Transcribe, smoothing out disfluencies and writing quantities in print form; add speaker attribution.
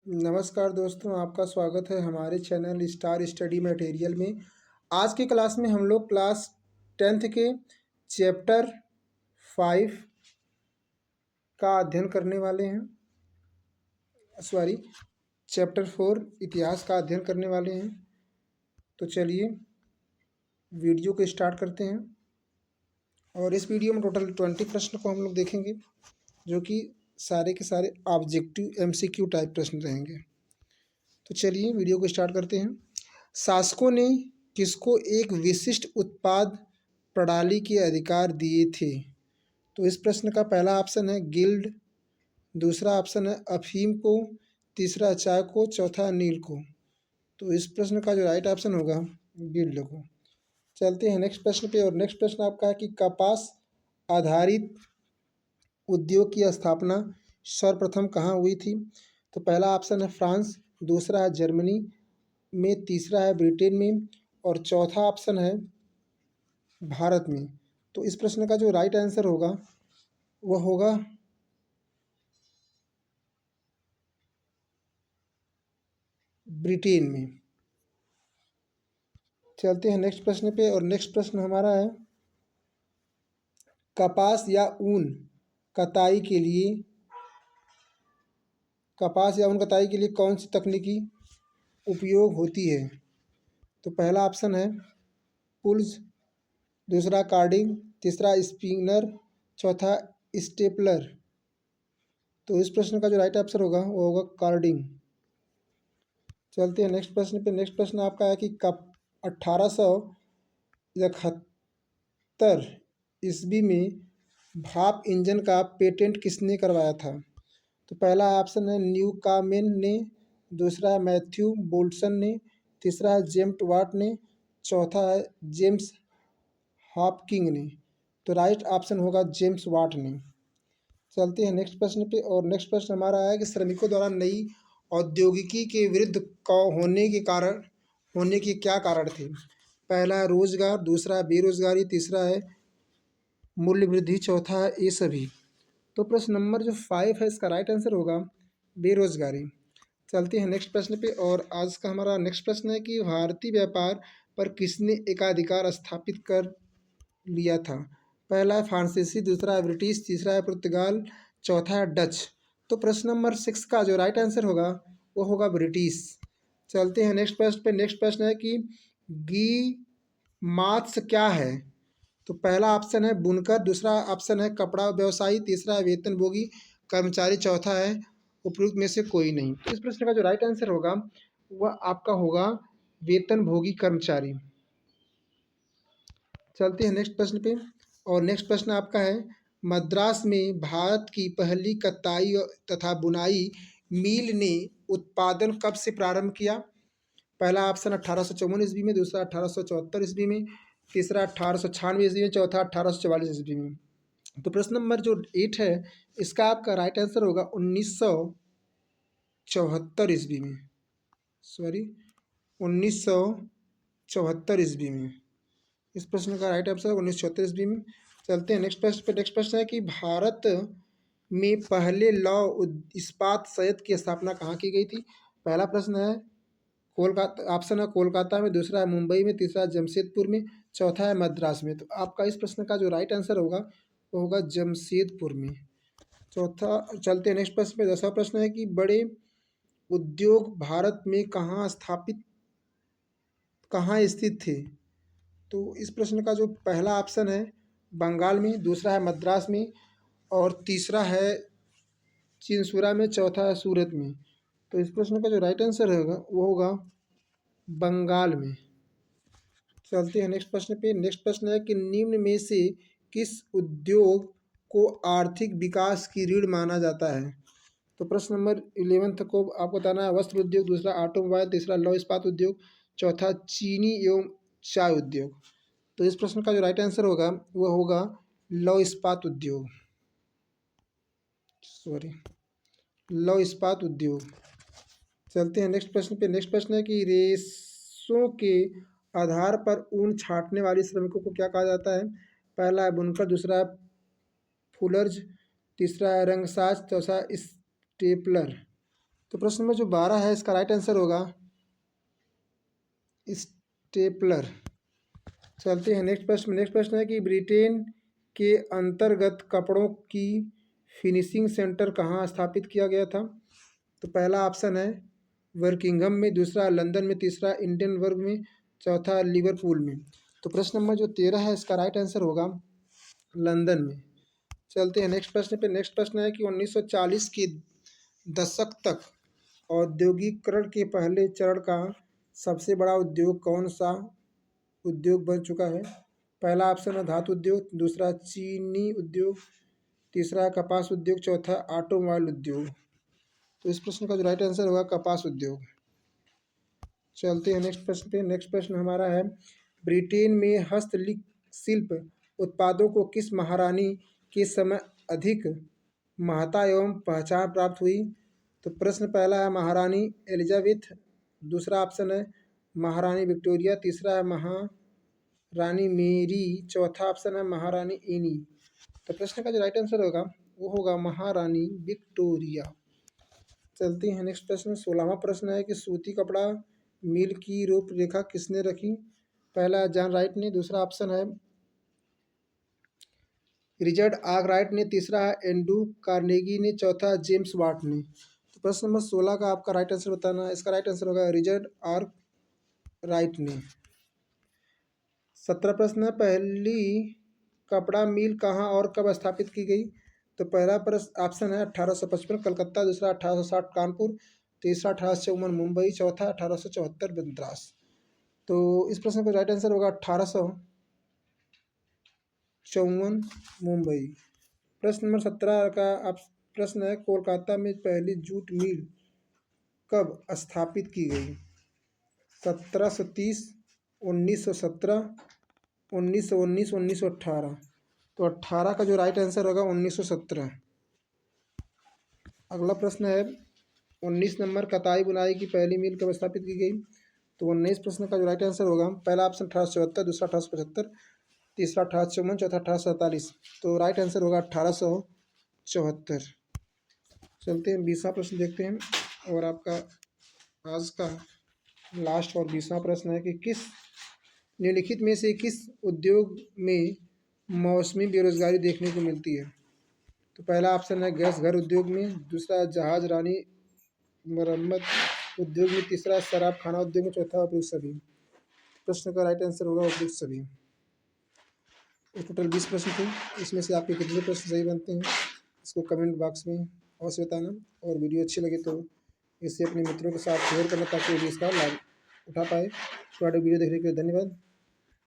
Speaker 1: नमस्कार दोस्तों, आपका स्वागत है हमारे चैनल स्टार स्टडी मटेरियल में। आज की क्लास में हम लोग क्लास 10th के चैप्टर 5 का अध्ययन करने वाले हैं। सॉरी, चैप्टर 4 इतिहास का अध्ययन करने वाले हैं। तो चलिए वीडियो को स्टार्ट करते हैं। और इस वीडियो में टोटल 20 प्रश्न को हम लोग देखेंगे, जो कि सारे के सारे ऑब्जेक्टिव MCQ टाइप प्रश्न रहेंगे। तो चलिए वीडियो को स्टार्ट करते हैं। शासकों ने किसको एक विशिष्ट उत्पाद प्रणाली के अधिकार दिए थे? तो इस प्रश्न का पहला ऑप्शन है गिल्ड, दूसरा ऑप्शन है अफीम को, तीसरा चाय को, चौथा नील को। तो इस प्रश्न का जो राइट ऑप्शन होगा गिल्ड को। चलते हैं नेक्स्ट प्रश्न पे। और नेक्स्ट प्रश्न आपका है कि कपास आधारित उद्योग की स्थापना सर्वप्रथम कहाँ हुई थी? तो पहला ऑप्शन है फ्रांस, दूसरा है जर्मनी में, तीसरा है ब्रिटेन में और चौथा ऑप्शन है भारत में। तो इस प्रश्न का जो राइट आंसर होगा वह होगा ब्रिटेन में। चलते हैं नेक्स्ट प्रश्न पे। और नेक्स्ट प्रश्न हमारा है कपास या ऊन कताई के लिए कौन सी तकनीकी उपयोग होती है? तो पहला ऑप्शन है पुल्स, दूसरा कार्डिंग, तीसरा स्पिनर, चौथा स्टेपलर। तो इस प्रश्न का जो राइट आंसर होगा वो होगा कार्डिंग। चलते हैं नेक्स्ट प्रश्न पे। नेक्स्ट प्रश्न आपका है कि कब 1871 ईस्वी में भाप इंजन का पेटेंट किसने करवाया था? तो पहला ऑप्शन है न्यूकामेन ने, दूसरा है मैथ्यू बोल्टसन ने, तीसरा है जेम्स वाट ने, चौथा है जेम्स हॉपकिंस ने। तो राइट ऑप्शन होगा जेम्स वाट ने। चलते हैं नेक्स्ट प्रश्न पे। और नेक्स्ट प्रश्न हमारा है कि श्रमिकों द्वारा नई औद्योगिकी के विरुद्ध होने के क्या कारण थे? पहला है रोजगार, दूसरा है बेरोजगारी, तीसरा है मूल्य वृद्धि, चौथा है ये सभी। तो प्रश्न नंबर जो 5 है इसका राइट आंसर होगा बेरोजगारी। चलते हैं नेक्स्ट प्रश्न पे। और आज का हमारा नेक्स्ट प्रश्न है कि भारतीय व्यापार पर किसने एकाधिकार स्थापित कर लिया था? पहला है फ्रांसीसी, दूसरा है ब्रिटिश, तीसरा है पुर्तगाल, चौथा है डच। तो प्रश्न नंबर 6 का जो राइट आंसर होगा वो होगा ब्रिटिश। चलते हैं नेक्स्ट प्रश्न पे। नेक्स्ट प्रश्न है कि गी मार्क्स क्या है? तो पहला ऑप्शन है बुनकर, दूसरा ऑप्शन है कपड़ा व्यवसायी, तीसरा है वेतनभोगी कर्मचारी, चौथा है उपयुक्त में से कोई नहीं। तो इस प्रश्न का जो राइट आंसर होगा वह आपका होगा वेतनभोगी कर्मचारी। चलते हैं नेक्स्ट प्रश्न पे। और नेक्स्ट प्रश्न आपका है मद्रास में भारत की पहली कताई तथा बुनाई मिल ने उत्पादन कब से प्रारंभ किया? पहला ऑप्शन 1854 ईस्वी में, दूसरा 1874 ईस्वी में, तीसरा 1896 ईस्वी में, चौथा 1844 ईस्वी में। तो प्रश्न नंबर जो 8 है इसका आपका राइट आंसर होगा 1974 ईस्वी में। सॉरी, 1974 ईस्वी में। इस प्रश्न का राइट आंसर 1974 ईस्वी में। चलते हैं नेक्स्ट प्रश्न पे। नेक्स्ट प्रश्न है कि भारत में पहले इस्पात संयंत्र की स्थापना कहाँ की गई थी? पहला प्रश्न है कोलकाता, ऑप्शन है कोलकाता में, दूसरा है मुंबई में, तीसरा है जमशेदपुर में, चौथा है मद्रास में। तो आपका इस प्रश्न का जो राइट आंसर होगा वो होगा जमशेदपुर में। चौथा चलते हैं नेक्स्ट प्रश्न पे। 10वां प्रश्न है कि बड़े उद्योग भारत में कहाँ स्थित थे? तो इस प्रश्न का जो पहला ऑप्शन है बंगाल में, दूसरा है मद्रास में और तीसरा है चिंसुरा में, चौथा है सूरत में। तो इस प्रश्न का जो राइट आंसर होगा वो होगा बंगाल में। चलते हैं नेक्स्ट प्रश्न पे। नेक्स्ट प्रश्न है कि निम्न में से किस उद्योग को आर्थिक विकास की रीढ़ माना जाता है? तो प्रश्न नंबर 11 को आपको बताना है वस्त्र उद्योग, दूसरा ऑटोमोबाइल, तीसरा लौह इस्पात उद्योग, चौथा चीनी एवं चाय उद्योग। तो इस प्रश्न का जो राइट आंसर होगा वो होगा लौह इस्पात उद्योग। सॉरी, लौह इस्पात उद्योग। चलते हैं नेक्स्ट प्रश्न पे। नेक्स्ट प्रश्न है कि रेशों के आधार पर ऊन छाँटने वाले श्रमिकों को क्या कहा जाता है? पहला है बुनकर, दूसरा है फुलर्ज, तीसरा है रंगसाज, चौथा स्टेपलर। तो प्रश्न नंबर जो 12 है इसका राइट आंसर होगा स्टेपलर। चलते हैं नेक्स्ट प्रश्न। नेक्स्ट प्रश्न है कि ब्रिटेन के अंतर्गत कपड़ों की फिनिशिंग सेंटर कहाँ स्थापित किया गया था? तो पहला ऑप्शन है वर्किंगहम में, दूसरा लंदन में, तीसरा इंडियनबर्ग में, चौथा लिवरपूल में। तो प्रश्न नंबर जो 13 है इसका राइट आंसर होगा लंदन में। चलते हैं नेक्स्ट प्रश्न पे। नेक्स्ट प्रश्न है कि 1940 के दशक तक औद्योगिकरण के पहले चरण का सबसे बड़ा उद्योग कौन सा उद्योग बन चुका है? पहला ऑप्शन है धातु उद्योग, दूसरा चीनी उद्योग, तीसरा कपास उद्योग, चौथा ऑटोमोबाइल उद्योग। तो इस प्रश्न का जो राइट आंसर होगा कपास उद्योग। चलते हैं नेक्स्ट प्रश्न पे। नेक्स्ट प्रश्न हमारा है ब्रिटेन में हस्तशिल्प उत्पादों को किस महारानी के समय अधिक महत्ता एवं पहचान प्राप्त हुई? तो प्रश्न पहला है महारानी एलिजाबेथ, दूसरा ऑप्शन है महारानी विक्टोरिया, तीसरा है महारानी मेरी, चौथा ऑप्शन है महारानी एनी। तो प्रश्न का जो राइट आंसर होगा वो होगा महारानी विक्टोरिया। चलते हैं नेक्स्ट प्रश्न। 16वां प्रश्न है कि सूती कपड़ा मिल की रूपरेखा किसने रखी? पहला जॉन राइट ने, दूसरा ऑप्शन है रिचर्ड आर्कराइट ने, तीसरा है एंड्रू कार्नेगी ने, चौथा जेम्स वाट ने। तो प्रश्न नंबर 16 का आपका राइट आंसर बताना है। इसका राइट आंसर होगा रिचर्ड आर्कराइट ने। 17 प्रश्न है पहली कपड़ा मिल कहाँ और कब स्थापित की गई? तो पहला प्रश्न ऑप्शन है 1855 कलकत्ता, दूसरा 1860 कानपुर, तीसरा 1854 मुंबई, चौथा 1874 मद्रास। तो इस प्रश्न का राइट आंसर होगा 1854 मुंबई। प्रश्न नंबर 17 का आप प्रश्न है कोलकाता में पहली जूट मिल कब स्थापित की गई? 1730, 1917, 1919, 1918। तो 18 का जो राइट आंसर होगा 1917। अगला प्रश्न है 19 नंबर कताई बुनाई की पहली मिल कब स्थापित की गई? तो 19 प्रश्न का जो राइट आंसर होगा पहला ऑप्शन 1874, दूसरा 1875, तीसरा 1854, चौथा 1847। तो राइट आंसर होगा 1874। चलते हैं 20वां प्रश्न देखते हैं। और आपका आज का लास्ट और 20वां प्रश्न है कि किस निम्नलिखित में से किस उद्योग में मौसमी बेरोजगारी देखने को मिलती है? तो पहला ऑप्शन है गैस घर उद्योग में, दूसरा जहाज रानी मरम्मत उद्योग में, तीसरा शराब खाना उद्योग में, चौथा उपयुक्त सभी। प्रश्न का राइट आंसर होगा उपयुक्त सभी। टोटल 20 प्रश्न थे, इसमें से आपके कितने प्रश्न सही बनते हैं इसको कमेंट बॉक्स में अवश्य बताना। और वीडियो अच्छी लगे तो इसे अपने मित्रों के साथ शेयर करना ताकि वो भी इसका लाभ उठा पाए। तो वीडियो देखने के लिए धन्यवाद।